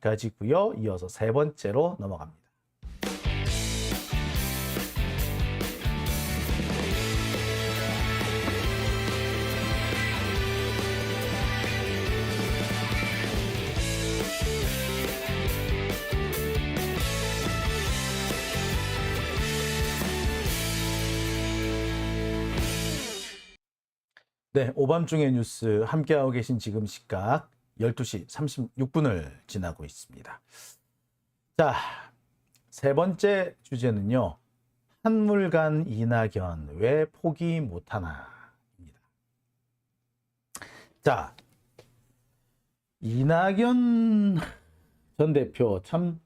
여기까지고요. 이어서 세 번째로 넘어갑니다. 네, 오밤중의 뉴스 함께하고 계신 지금 시각 12시 36분을 지나고 있습니다. 자, 세 번째 주제는요. 한물간 이낙연 왜 포기 못하나 입니다. 자, 이낙연 전 대표 참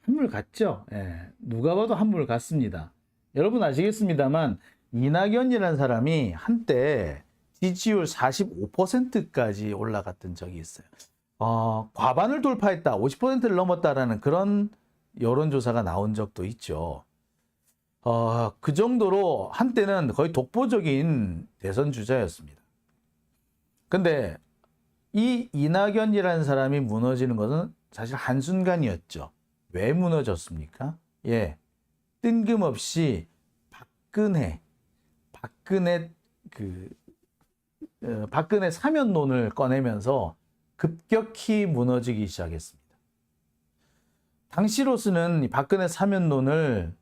한물 같죠? 예, 누가 봐도 한물 같습니다. 여러분 아시겠습니다만 이낙연이라는 사람이 한때 지지율 45%까지 올라갔던 적이 있어요. 과반을 돌파했다, 50%를 넘었다라는 그런 여론조사가 나온 적도 있죠. 그 정도로 한때는 거의 독보적인 대선 주자였습니다. 근데 이 이낙연이라는 사람이 무너지는 것은 사실 한순간이었죠. 왜 무너졌습니까? 예, 뜬금없이 박근혜 사면론을 꺼내면서 급격히 무너지기 시작했습니다. 당시로서는 박근혜 사면론을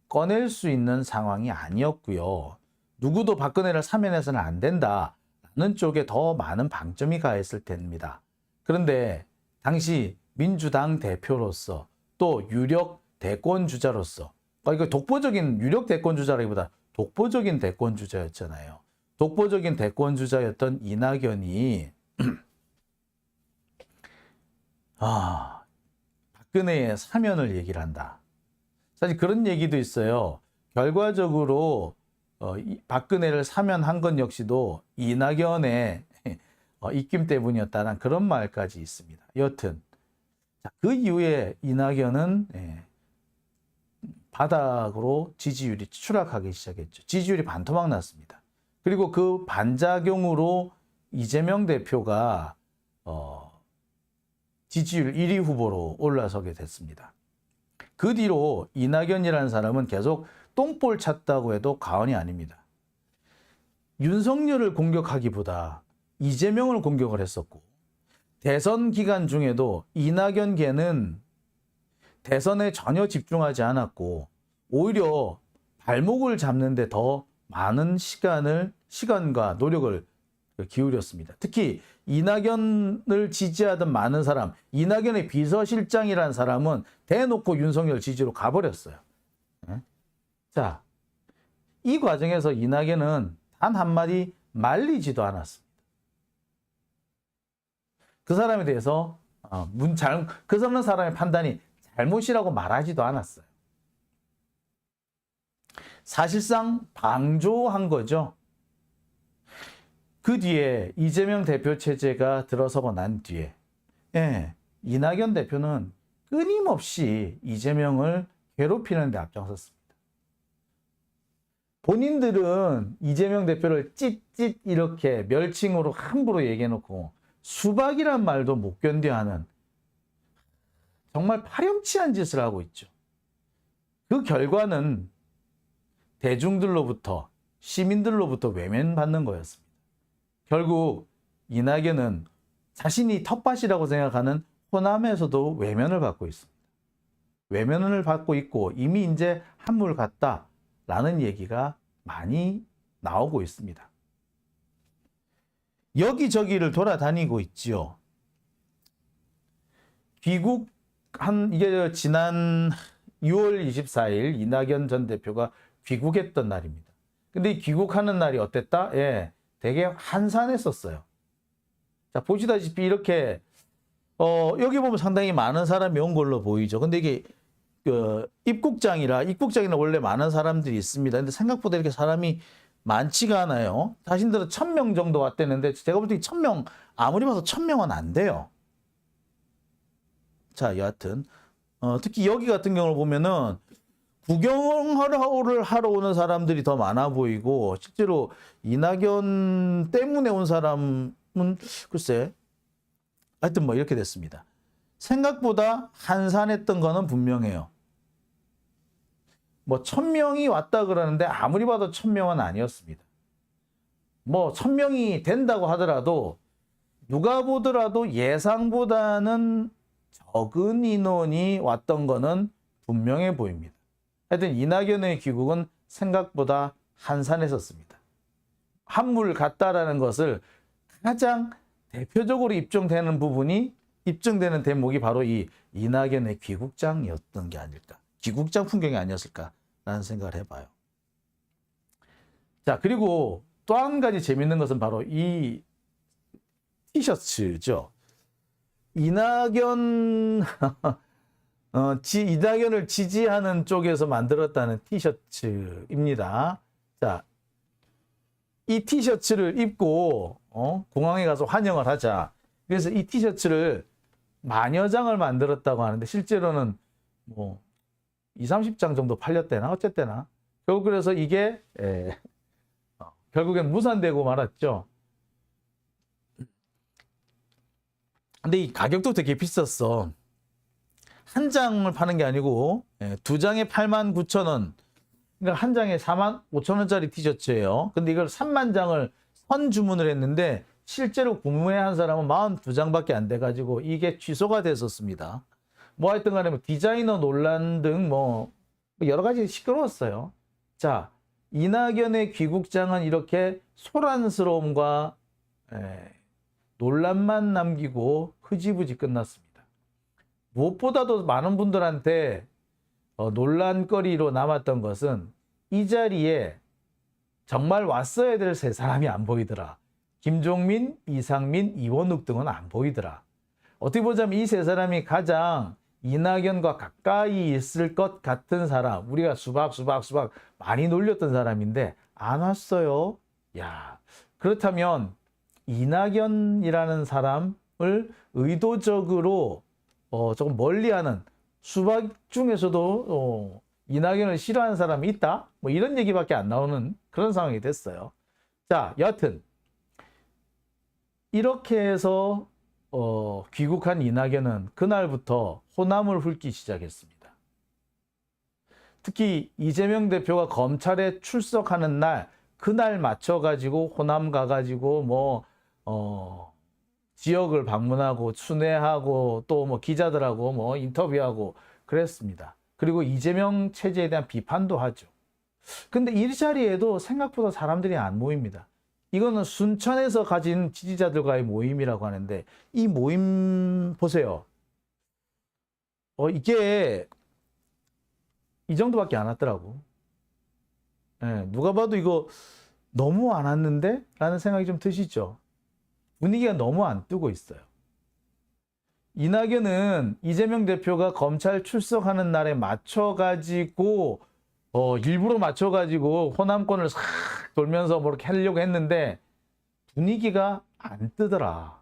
꺼낼 수 있는 상황이 아니었고요. 누구도 박근혜를 사면해서는 안 된다라는 쪽에 더 많은 방점이 가했을 텐입니다. 그런데 당시 민주당 대표로서 또 유력 대권 주자로서, 이거 독보적인 유력 대권 주자라기보다 독보적인 대권 주자였잖아요. 독보적인 대권 주자였던 이낙연이 박근혜의 사면을 얘기를 한다. 사실 그런 얘기도 있어요. 결과적으로 박근혜를 사면한 건 역시도 이낙연의 입김 때문이었다는 그런 말까지 있습니다. 여튼 그 이후에 이낙연은 바닥으로 지지율이 추락하기 시작했죠. 지지율이 반토막 났습니다. 그리고 그 반작용으로 이재명 대표가 지지율 1위 후보로 올라서게 됐습니다. 그 뒤로 이낙연이라는 사람은 계속 똥볼 찼다고 해도 과언이 아닙니다. 윤석열을 공격하기보다 이재명을 공격을 했었고, 대선 기간 중에도 이낙연계는 대선에 전혀 집중하지 않았고 오히려 발목을 잡는 데 더 많은 시간과 노력을 기울였습니다. 특히 이낙연을 지지하던 많은 사람, 이낙연의 비서실장이라는 사람은 대놓고 윤석열 지지로 가버렸어요. 자, 이 과정에서 이낙연은 단 한마디 말리지도 않았습니다. 그 사람에 대해서 그 사람의 판단이 잘못이라고 말하지도 않았어요. 사실상 방조한 거죠. 그 뒤에 이재명 대표 체제가 들어서고 난 뒤에 이낙연 대표는 끊임없이 이재명을 괴롭히는 데 앞장섰습니다. 본인들은 이재명 대표를 찢찢 이렇게 멸칭으로 함부로 얘기해놓고 수박이란 말도 못 견뎌하는 정말 파렴치한 짓을 하고 있죠. 그 결과는 대중들로부터, 시민들로부터 외면받는 거였습니다. 결국 이낙연은 자신이 텃밭이라고 생각하는 호남에서도 외면을 받고 있습니다. 외면을 받고 있고 이미 이제 한물 같다라는 얘기가 많이 나오고 있습니다. 여기저기를 돌아다니고 있지요. 이게 지난 6월 24일 이낙연 전 대표가 귀국했던 날입니다. 근데 이 귀국하는 날이 어땠다? 되게 한산했었어요. 자, 보시다시피 이렇게 여기 보면 상당히 많은 사람이 온 걸로 보이죠. 근데 이게 입국장이라 원래 많은 사람들이 있습니다. 근데 생각보다 이렇게 사람이 많지가 않아요. 자신들은 1000명 정도 왔대는데 제가 볼 때 1000명, 아무리 봐도 1000명은 안 돼요. 자, 여하튼 특히 여기 같은 경우를 보면은 구경을 하러 오는 사람들이 더 많아 보이고, 실제로 이낙연 때문에 온 사람은 글쎄, 하여튼 뭐 이렇게 됐습니다. 생각보다 한산했던 거는 분명해요. 뭐 1000명이 왔다 그러는데 아무리 봐도 1000명은 아니었습니다. 뭐 1000명이 된다고 하더라도 누가 보더라도 예상보다는 적은 인원이 왔던 거는 분명해 보입니다. 하여튼 이낙연의 귀국은 생각보다 한산했었습니다. 한물 같다라는 것을 가장 대표적으로 입증되는 대목이 바로 이 이낙연의 귀국장이었던 게 아닐까. 귀국장 풍경이 아니었을까라는 생각을 해봐요. 자, 그리고 또 한 가지 재밌는 것은 바로 이 티셔츠죠. 이낙연을 지지하는 쪽에서 만들었다는 티셔츠입니다. 자, 이 티셔츠를 입고 공항에 가서 환영을 하자. 그래서 이 티셔츠를 만여 장을 만들었다고 하는데 실제로는 뭐 20-30장 정도 팔렸대나 어쨌대나. 결국 그래서 이게 결국엔 무산되고 말았죠. 근데 이 가격도 되게 비쌌어. 한 장을 파는 게 아니고 두 장에 89,000원. 그러니까 한 장에 45,000원짜리 티셔츠예요. 근데 이걸 3만 장을 선 주문을 했는데 실제로 구매한 사람은 42장밖에 안 돼가지고 이게 취소가 됐었습니다. 뭐 하여튼 간에 디자이너 논란 등 뭐 여러 가지 시끄러웠어요. 자, 이낙연의 귀국장은 이렇게 소란스러움과 논란만 남기고 흐지부지 끝났습니다. 무엇보다도 많은 분들한테 논란거리로 남았던 것은 이 자리에 정말 왔어야 될 세 사람이 안 보이더라. 김종민, 이상민, 이원욱 등은 안 보이더라. 어떻게 보자면 이 세 사람이 가장 이낙연과 가까이 있을 것 같은 사람, 우리가 수박 많이 놀렸던 사람인데 안 왔어요. 야, 그렇다면 이낙연이라는 사람을 의도적으로 조금 멀리하는, 수박 중에서도 이낙연을 싫어하는 사람이 있다? 뭐 이런 얘기밖에 안 나오는 그런 상황이 됐어요. 자, 여하튼 이렇게 해서 귀국한 이낙연은 그날부터 호남을 훑기 시작했습니다. 특히 이재명 대표가 검찰에 출석하는 날, 그날 맞춰가지고 호남 가가지고 지역을 방문하고 순회하고 또 뭐 기자들하고 뭐 인터뷰하고 그랬습니다. 그리고 이재명 체제에 대한 비판도 하죠. 근데 이 자리에도 생각보다 사람들이 안 모입니다. 이거는 순천에서 가진 지지자들과의 모임이라고 하는데 이 모임 보세요. 이게 이 정도밖에 안 왔더라고. 누가 봐도 이거 너무 안 왔는데? 라는 생각이 좀 드시죠? 분위기가 너무 안 뜨고 있어요. 이낙연은 이재명 대표가 검찰 출석하는 날에 맞춰가지고 일부러 맞춰가지고 호남권을 싹 돌면서 뭐 이렇게 하려고 했는데 분위기가 안 뜨더라.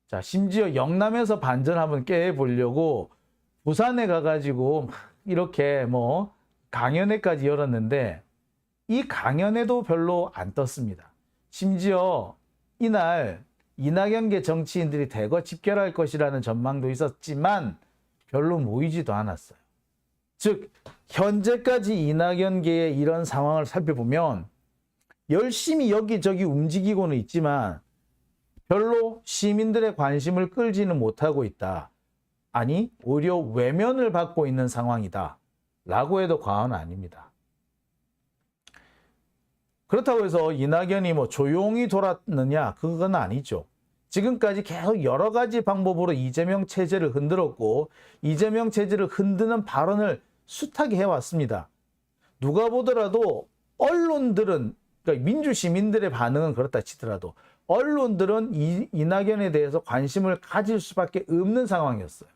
자, 심지어 영남에서 반전 한번 깨보려고 부산에 가가지고 이렇게 강연회까지 열었는데 이 강연회도 별로 안 떴습니다. 심지어 이날 이낙연계 정치인들이 대거 집결할 것이라는 전망도 있었지만 별로 모이지도 않았어요. 즉 현재까지 이낙연계의 이런 상황을 살펴보면 열심히 여기저기 움직이고는 있지만 별로 시민들의 관심을 끌지는 못하고 있다. 아니 오히려 외면을 받고 있는 상황이다. 라고 해도 과언은 아닙니다. 그렇다고 해서 이낙연이 조용히 돌았느냐? 그건 아니죠. 지금까지 계속 여러 가지 방법으로 이재명 체제를 흔들었고 이재명 체제를 흔드는 발언을 숱하게 해왔습니다. 누가 보더라도 언론들은, 그러니까 민주시민들의 반응은 그렇다 치더라도 언론들은 이낙연에 대해서 관심을 가질 수밖에 없는 상황이었어요.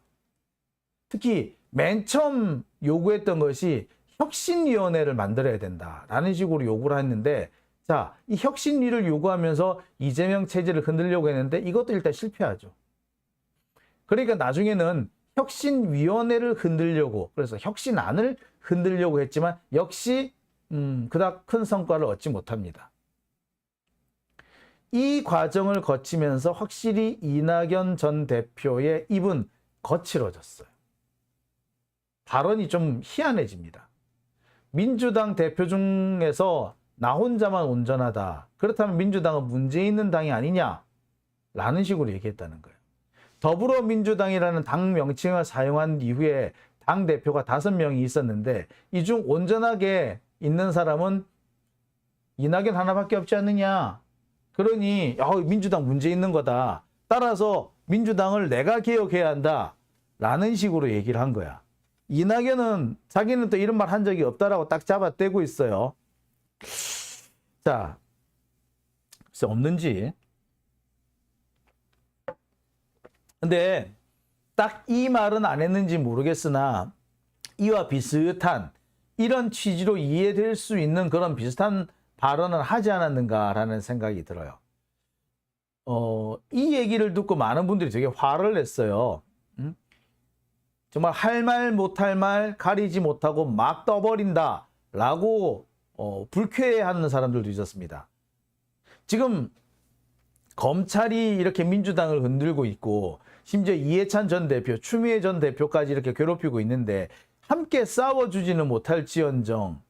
특히 맨 처음 요구했던 것이 혁신위원회를 만들어야 된다라는 식으로 요구를 했는데, 자, 이 혁신위를 요구하면서 이재명 체제를 흔들려고 했는데 이것도 일단 실패하죠. 그러니까 나중에는 혁신위원회를 흔들려고, 그래서 혁신안을 흔들려고 했지만 역시 그닥 큰 성과를 얻지 못합니다. 이 과정을 거치면서 확실히 이낙연 전 대표의 입은 거칠어졌어요. 발언이 좀 희한해집니다. 민주당 대표 중에서 나 혼자만 온전하다. 그렇다면 민주당은 문제 있는 당이 아니냐? 라는 식으로 얘기했다는 거예요. 더불어민주당이라는 당 명칭을 사용한 이후에 당 대표가 5명이 있었는데 이 중 온전하게 있는 사람은 이낙연 하나밖에 없지 않느냐. 그러니 민주당 문제 있는 거다. 따라서 민주당을 내가 개혁해야 한다. 라는 식으로 얘기를 한 거야. 이낙연은 자기는 또 이런 말 한 적이 없다라고 딱 잡아떼고 있어요. 자, 글쎄 없는지. 근데 딱 이 말은 안 했는지 모르겠으나 이와 비슷한 이런 취지로 이해될 수 있는 그런 비슷한 발언을 하지 않았는가라는 생각이 들어요. 이 얘기를 듣고 많은 분들이 되게 화를 냈어요. 정말 할 말 못할 말 가리지 못하고 막 떠버린다 라고 불쾌해하는 사람들도 있었습니다. 지금 검찰이 이렇게 민주당을 흔들고 있고 심지어 이해찬 전 대표, 추미애 전 대표까지 이렇게 괴롭히고 있는데 함께 싸워주지는 못할지언정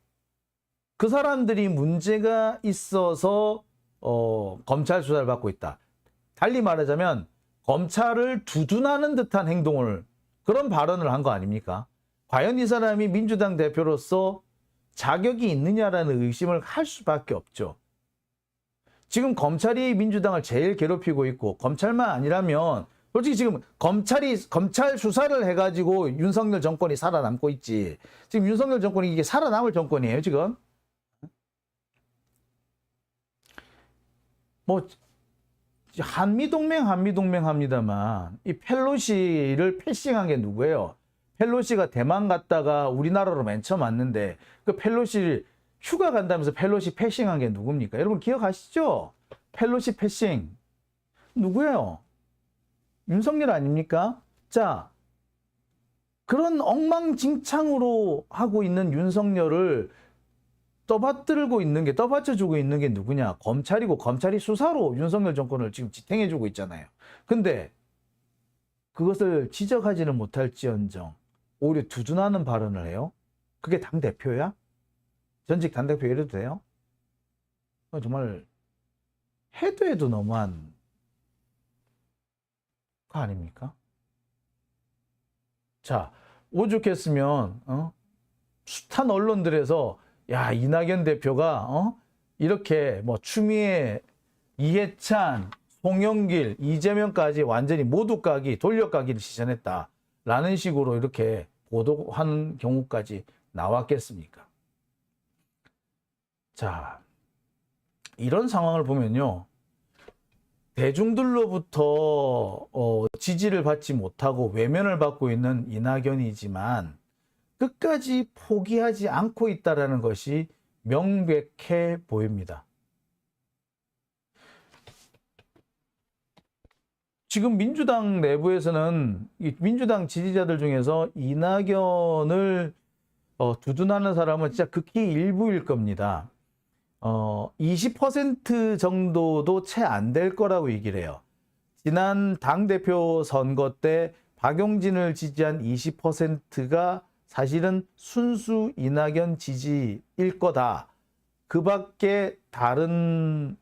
그 사람들이 문제가 있어서 검찰 수사를 받고 있다. 달리 말하자면 검찰을 두둔하는 듯한 행동을 그런 발언을 한 거 아닙니까? 과연 이 사람이 민주당 대표로서 자격이 있느냐라는 의심을 할 수밖에 없죠. 지금 검찰이 민주당을 제일 괴롭히고 있고 검찰만 아니라면 솔직히 지금 검찰 수사를 해가지고 윤석열 정권이 살아남고 있지. 지금 윤석열 정권이 이게 살아남을 정권이에요, 지금. 뭐 한미동맹 합니다만 이 펠로시를 패싱한 게 누구예요? 펠로시가 대만 갔다가 우리나라로 맨 처음 왔는데 그 펠로시 휴가 간다면서 펠로시 패싱한 게 누굽니까? 여러분 기억하시죠? 펠로시 패싱 누구예요? 윤석열 아닙니까? 자, 그런 엉망진창으로 하고 있는 윤석열을 떠받쳐주고 있는 게 누구냐? 검찰이고 검찰이 수사로 윤석열 정권을 지금 지탱해주고 있잖아요. 근데 그것을 지적하지는 못할지언정 오히려 두둔하는 발언을 해요? 그게 당대표야? 전직 당대표 이래도 돼요? 정말 해도 너무한 거 아닙니까? 자, 오죽했으면 숱한 언론들에서 야, 이낙연 대표가 이렇게 뭐 추미애, 이해찬, 송영길, 이재명까지 완전히 모두 까기, 돌려까기를 시전했다라는 식으로 이렇게 보도하는 경우까지 나왔겠습니까? 자, 이런 상황을 보면요. 대중들로부터 지지를 받지 못하고 외면을 받고 있는 이낙연이지만 끝까지 포기하지 않고 있다는 것이 명백해 보입니다. 지금 민주당 내부에서는 민주당 지지자들 중에서 이낙연을 두둔하는 사람은 진짜 극히 일부일 겁니다. 20% 정도도 채 안 될 거라고 얘기를 해요. 지난 당대표 선거 때 박용진을 지지한 20%가 사실은 순수 이낙연 지지일 거다. 그 밖에 다른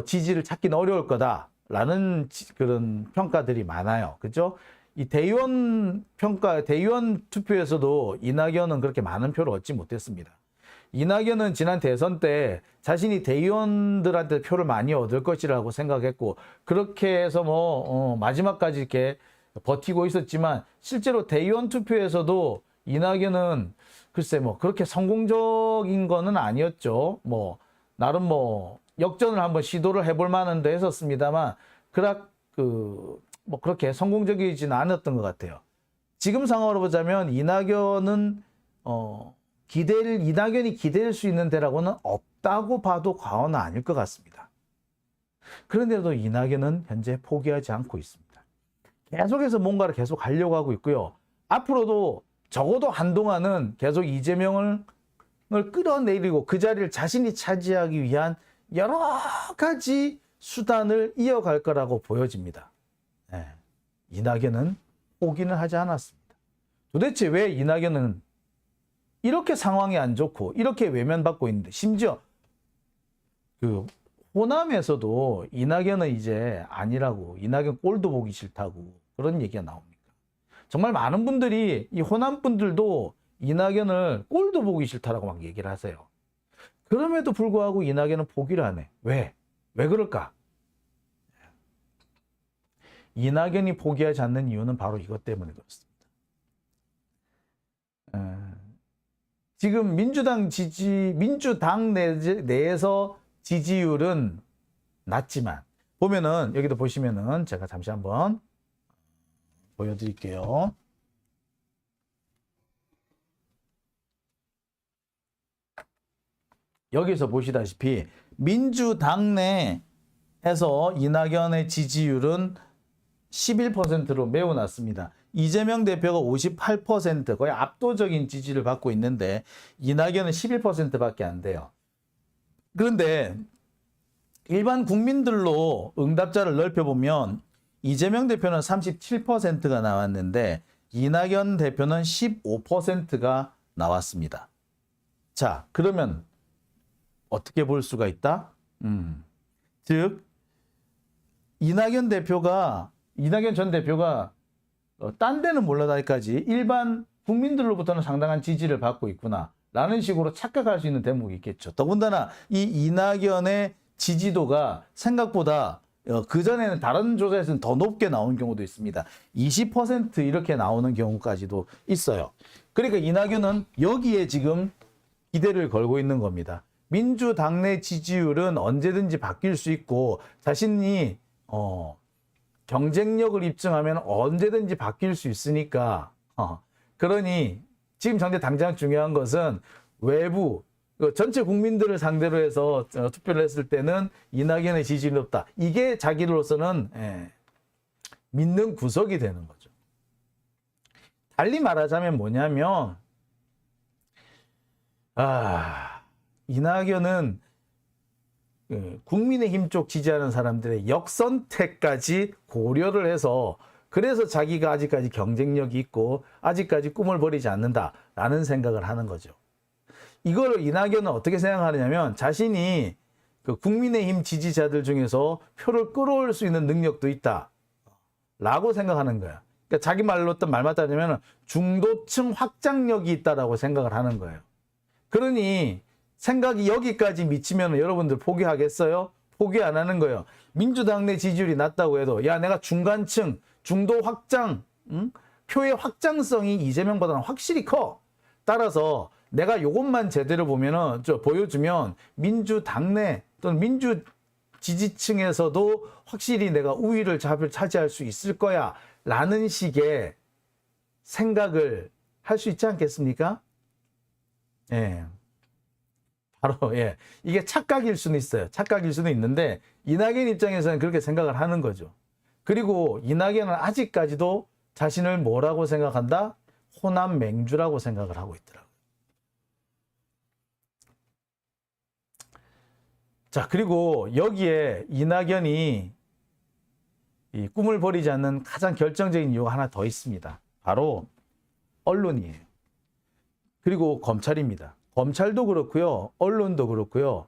지지를 찾기는 어려울 거다라는 그런 평가들이 많아요. 그죠? 이 대의원 투표에서도 이낙연은 그렇게 많은 표를 얻지 못했습니다. 이낙연은 지난 대선 때 자신이 대의원들한테 표를 많이 얻을 것이라고 생각했고 그렇게 해서 마지막까지 이렇게 버티고 있었지만 실제로 대의원 투표에서도 이낙연은 글쎄 그렇게 성공적인 거는 아니었죠. 나름 역전을 한번 시도를 해볼 만한데 했었습니다만 그렇게 성공적이지는 않았던 것 같아요. 지금 상황으로 보자면 이낙연이 기댈 수 있는 데라고는 없다고 봐도 과언은 아닐 것 같습니다. 그런데도 이낙연은 현재 포기하지 않고 있습니다. 계속해서 뭔가를 계속 하려고 하고 있고요. 앞으로도 적어도 한동안은 계속 이재명을 끌어내리고 그 자리를 자신이 차지하기 위한 여러 가지 수단을 이어갈 거라고 보여집니다. 네. 이낙연은 포기는 하지 않았습니다. 도대체 왜 이낙연은 이렇게 상황이 안 좋고 이렇게 외면받고 있는데, 심지어 그 호남에서도 이낙연은 이제 아니라고, 이낙연 꼴도 보기 싫다고 그런 얘기가 나옵니다. 정말 많은 분들이, 이 호남 분들도 이낙연을 꼴도 보기 싫다라고 막 얘기를 하세요. 그럼에도 불구하고 이낙연은 포기를 안 해. 왜? 왜 그럴까? 이낙연이 포기하지 않는 이유는 바로 이것 때문에 그렇습니다. 지금 민주당 내에서 지지율은 낮지만, 보면은, 여기도 보시면은, 제가 잠시 한번 보여드릴게요. 여기서 보시다시피, 민주당 내에서 이낙연의 지지율은 11%로 매우 낮습니다. 이재명 대표가 58%, 거의 압도적인 지지를 받고 있는데 이낙연은 11%밖에 안 돼요. 그런데 일반 국민들로 응답자를 넓혀보면 이재명 대표는 37%가 나왔는데 이낙연 대표는 15%가 나왔습니다. 자, 그러면 어떻게 볼 수가 있다? 즉, 이낙연 전 대표가 딴 데는 몰라다기까지 일반 국민들로부터는 상당한 지지를 받고 있구나 라는 식으로 착각할 수 있는 대목이 있겠죠. 더군다나 이 이낙연의 지지도가 생각보다 그전에는 다른 조사에서는 더 높게 나온 경우도 있습니다. 20% 이렇게 나오는 경우까지도 있어요. 그러니까 이낙연은 여기에 지금 기대를 걸고 있는 겁니다. 민주당 내 지지율은 언제든지 바뀔 수 있고 자신이 경쟁력을 입증하면 언제든지 바뀔 수 있으니까 그러니 지금 당장 중요한 것은 외부 전체 국민들을 상대로 해서 투표를 했을 때는 이낙연의 지지율이 높다. 이게 자기로서는 믿는 구석이 되는 거죠. 달리 말하자면 뭐냐면 이낙연은 국민의힘 쪽 지지하는 사람들의 역선택까지 고려를 해서 그래서 자기가 아직까지 경쟁력이 있고 아직까지 꿈을 버리지 않는다라는 생각을 하는 거죠. 이걸 이낙연은 어떻게 생각하느냐면 자신이 그 국민의힘 지지자들 중에서 표를 끌어올 수 있는 능력도 있다라고 생각하는 거야. 그러니까 자기 말로 말 맞다면 중도층 확장력이 있다라고 생각을 하는 거예요. 그러니 생각이 여기까지 미치면 여러분들 포기하겠어요? 포기 안 하는 거예요. 민주당 내 지지율이 낮다고 해도 야 내가 중간층, 중도 확장, 표의 확장성이 이재명보다는 확실히 커. 따라서 내가 요것만 제대로 보여주면 민주당 내 또는 민주 지지층에서도 확실히 내가 우위를 차지할 수 있을 거야 라는 식의 생각을 할 수 있지 않겠습니까? 바로 이게 착각일 수는 있어요. 착각일 수는 있는데 이낙연 입장에서는 그렇게 생각을 하는 거죠. 그리고 이낙연은 아직까지도 자신을 뭐라고 생각한다? 호남 맹주라고 생각을 하고 있더라고요. 자, 그리고 여기에 이낙연이 이 꿈을 버리지 않는 가장 결정적인 이유가 하나 더 있습니다. 바로 언론이에요. 그리고 검찰입니다. 검찰도 그렇고요. 언론도 그렇고요.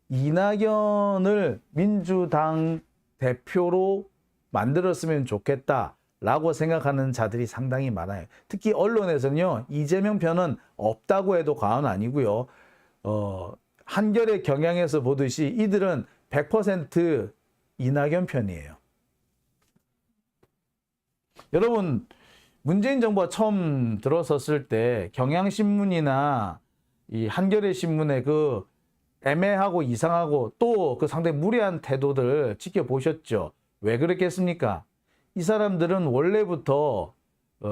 이낙연을 민주당 대표로 만들었으면 좋겠다라고 생각하는 자들이 상당히 많아요. 특히 언론에서는요. 이재명 편은 없다고 해도 과언 아니고요. 한겨레 경향에서 보듯이 이들은 100% 이낙연 편이에요. 여러분, 문재인 정부가 처음 들어섰을 때 경향신문이나 이 한겨레 신문의 그 애매하고 이상하고 또 그 상당히 무례한 태도들 지켜보셨죠? 왜 그랬겠습니까? 이 사람들은 원래부터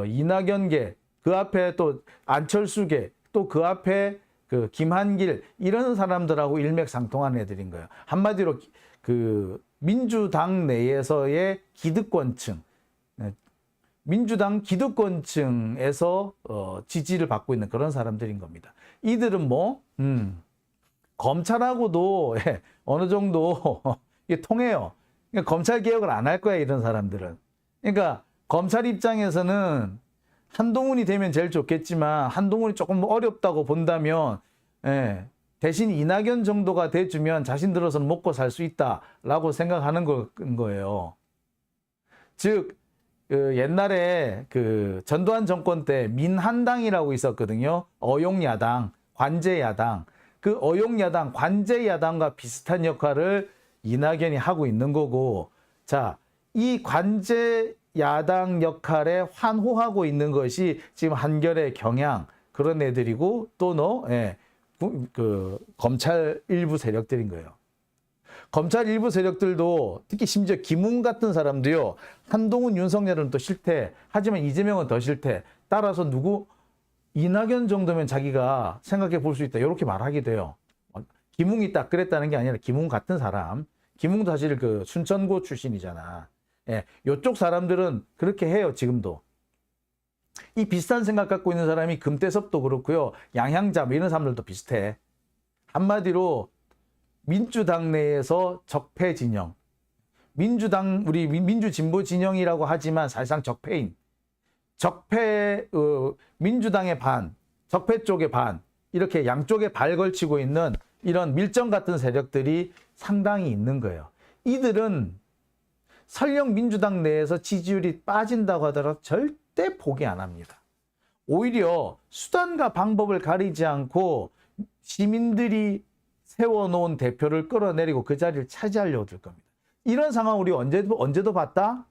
이낙연계, 그 앞에 또 안철수계, 또 그 앞에 그 김한길 이런 사람들하고 일맥상통한 애들인 거예요. 한마디로 그 민주당 내에서의 기득권층, 민주당 기득권층에서 지지를 받고 있는 그런 사람들인 겁니다. 이들은 검찰하고도 어느 정도 이게 통해요. 그러니까 검찰 개혁을 안 할 거야, 이런 사람들은. 그러니까 검찰 입장에서는 한동훈이 되면 제일 좋겠지만 한동훈이 조금 어렵다고 본다면 대신 이낙연 정도가 돼주면 자신들로서는 먹고 살 수 있다라고 생각하는 거예요. 즉 옛날에 그 전두환 정권 때 민한당이라고 있었거든요. 어용야당, 관제야당. 그 어용야당, 관제야당과 비슷한 역할을 이낙연이 하고 있는 거고, 자, 이 관제야당 역할에 환호하고 있는 것이 지금 한결의 경향 그런 애들이고 또 그 검찰 일부 세력들인 거예요. 검찰 일부 세력들도 특히 심지어 김웅 같은 사람도요. 한동훈, 윤석열은 또 싫대. 하지만 이재명은 더 싫대. 따라서 누구? 이낙연 정도면 자기가 생각해 볼 수 있다. 이렇게 말하게 돼요. 김웅이 딱 그랬다는 게 아니라 김웅 같은 사람. 김웅도 사실 그 순천고 출신이잖아. 이쪽 사람들은 그렇게 해요. 지금도. 이 비슷한 생각 갖고 있는 사람이 금태섭도 그렇고요. 양향자 뭐 이런 사람들도 비슷해. 한마디로 민주당 내에서 적폐 진영. 민주당, 우리 민주진보 진영이라고 하지만 사실상 적폐인. 적폐, 민주당의 반, 적폐 쪽의 반, 이렇게 양쪽에 발 걸치고 있는 이런 밀정 같은 세력들이 상당히 있는 거예요. 이들은 설령 민주당 내에서 지지율이 빠진다고 하더라도 절대 포기 안 합니다. 오히려 수단과 방법을 가리지 않고 시민들이 세워놓은 대표를 끌어내리고 그 자리를 차지하려고 들 겁니다. 이런 상황 우리 언제도 봤다?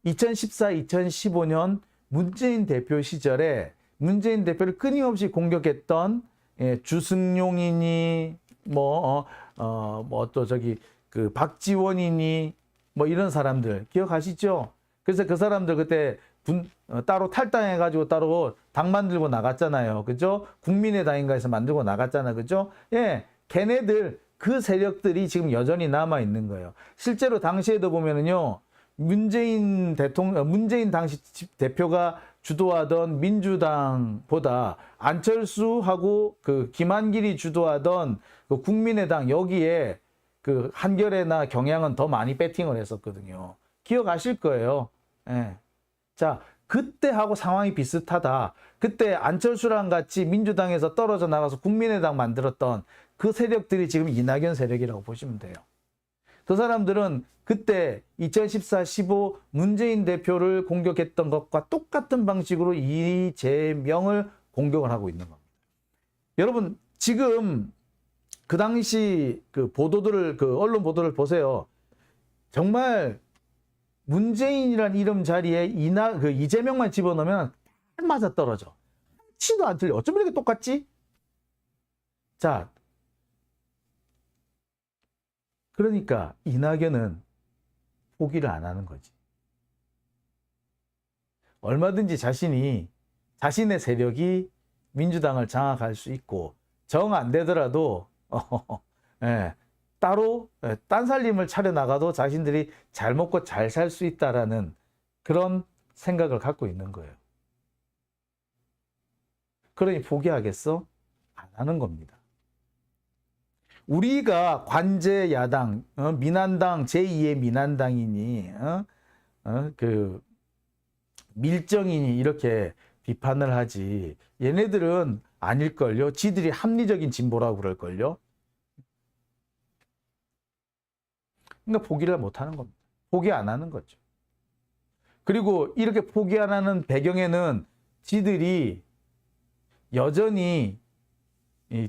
2014, 2015년 문재인 대표 시절에 문재인 대표를 끊임없이 공격했던 주승용이니 또 저기 그 박지원이니 뭐 이런 사람들 기억하시죠? 그래서 그 사람들 그때 따로 탈당해가지고 따로 당 만들고 나갔잖아요. 그죠? 국민의당인가 해서 만들고 나갔잖아. 그죠? 걔네들, 그 세력들이 지금 여전히 남아있는 거예요. 실제로 당시에도 보면은요, 문재인 당시 대표가 주도하던 민주당보다 안철수하고 그 김한길이 주도하던 그 국민의당 여기에 그 한겨레나 경향은 더 많이 배팅을 했었거든요. 기억하실 거예요. 자, 그때하고 상황이 비슷하다. 그때 안철수랑 같이 민주당에서 떨어져 나가서 국민의당 만들었던 그 세력들이 지금 이낙연 세력이라고 보시면 돼요. 그 사람들은 그때 2014, 15 문재인 대표를 공격했던 것과 똑같은 방식으로 이재명을 공격을 하고 있는 겁니다. 여러분, 지금 그 당시 그 보도들을, 그 언론 보도를 보세요. 정말 문재인이란 이름 자리에 이재명만 집어넣으면 딱 맞아 떨어져. 치도 안 틀려. 어쩜 이렇게 똑같지? 자, 그러니까 이낙연은 포기를 안 하는 거지. 얼마든지 자신의 세력이 민주당을 장악할 수 있고 정 안 되더라도 따로 딴 살림을 차려나가도 자신들이 잘 먹고 잘 살 수 있다라는 그런 생각을 갖고 있는 거예요. 그러니 포기하겠어? 안 하는 겁니다. 우리가 관제 야당, 민한당, 제2의 민한당이니, 그 밀정이니 이렇게 비판을 하지. 얘네들은 아닐걸요. 지들이 합리적인 진보라고 그럴걸요. 그러니까 포기를 못하는 겁니다. 포기 안 하는 거죠. 그리고 이렇게 포기 안 하는 배경에는 지들이 여전히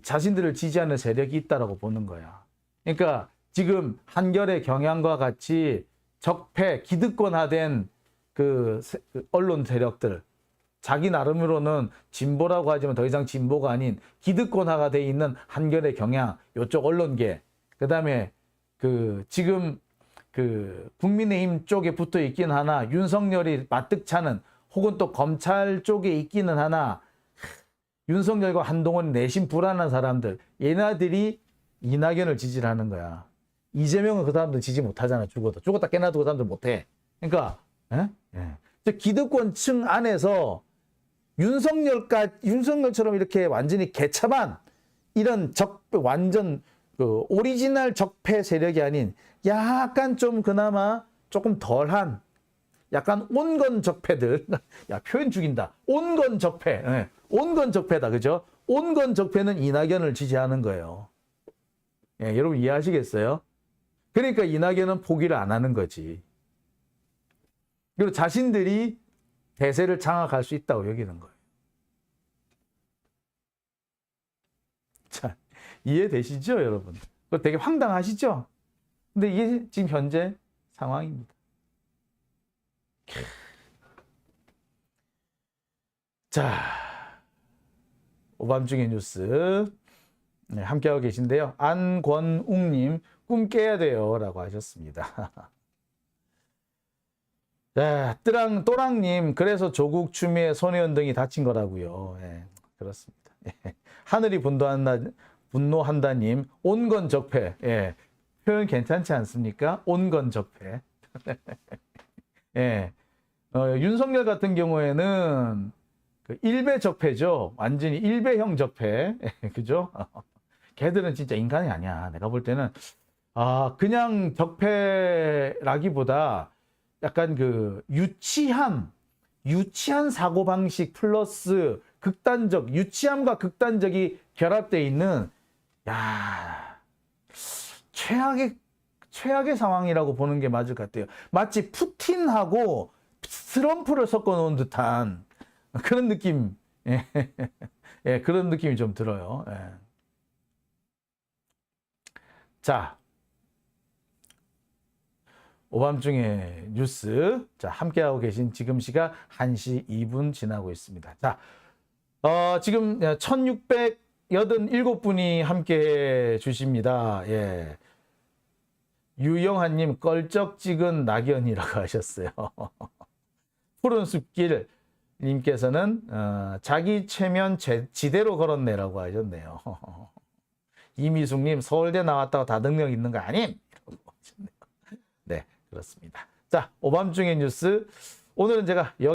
자신들을 지지하는 세력이 있다고 보는 거야. 그러니까 지금 한겨레 경향과 같이 적폐, 기득권화된 그 언론 세력들, 자기 나름으로는 진보라고 하지만 더 이상 진보가 아닌 기득권화가 돼 있는 한겨레 경향, 이쪽 언론계, 그 다음에 지금 국민의힘 쪽에 붙어 있긴 하나, 윤석열이 마뜩차는 혹은 또 검찰 쪽에 있기는 하나, 윤석열과 한동훈 내심 불안한 사람들, 얘네들이 이낙연을 지지를 하는 거야. 이재명은 그 사람들 지지 못하잖아. 죽었다 깨나도 그 사람들 못해. 그러니까 기득권층 안에서 윤석열처럼 이렇게 완전히 개차반 이런 완전 그 오리지널 적폐 세력이 아닌 약간 좀 그나마 조금 덜한 약간 온건 적폐들. 야, 표현 죽인다. 온건 적폐. 예, 온건 적폐다. 그죠? 온건 적폐는 이낙연을 지지하는 거예요. 예, 여러분 이해하시겠어요? 그러니까 이낙연은 포기를 안 하는 거지. 그리고 자신들이 대세를 장악할 수 있다고 여기는 거예요. 자, 이해되시죠, 여러분? 그거 되게 황당하시죠? 근데 이게 지금 현재 상황입니다. 자, 오밤중의 뉴스 네, 함께하고 계신데요. 안권웅님, 꿈 깨야 돼요. 라고 하셨습니다. 자, 또랑님, 그래서 조국 추미애 손혜원 등이 다친 거라고요. 예, 그렇습니다. 예. 하늘이 분노한다님, 온건 적폐. 예, 표현 괜찮지 않습니까? 온건 적폐. 예, 윤석열 같은 경우에는 그 일배 적폐죠. 완전히 일배형 적폐. 그죠? 걔들은 진짜 인간이 아니야. 내가 볼 때는, 그냥 적폐라기보다 약간 그 유치한 사고방식 플러스 유치함과 극단적이 결합되어 있는, 야, 최악의 상황이라고 보는 게 맞을 것 같아요. 마치 푸틴하고 트럼프를 섞어 놓은 듯한 그런 느낌, 예, 예, 그런 느낌이 좀 들어요. 예. 자, 오밤중의 뉴스. 자, 함께하고 계신 지금 시각 1시 2분 지나고 있습니다. 자, 지금 1687분이 함께 주십니다. 예. 유영환님, 껄쩍찍은 낙연이라고 하셨어요. 푸른 숲길 님께서는 자기 체면 지대로 걸었네라고 하셨네요. 이미숙님, 서울대 나왔다고 다능력 있는 거 아님? 네, 그렇습니다. 자, 오밤중의 뉴스. 오늘은 제가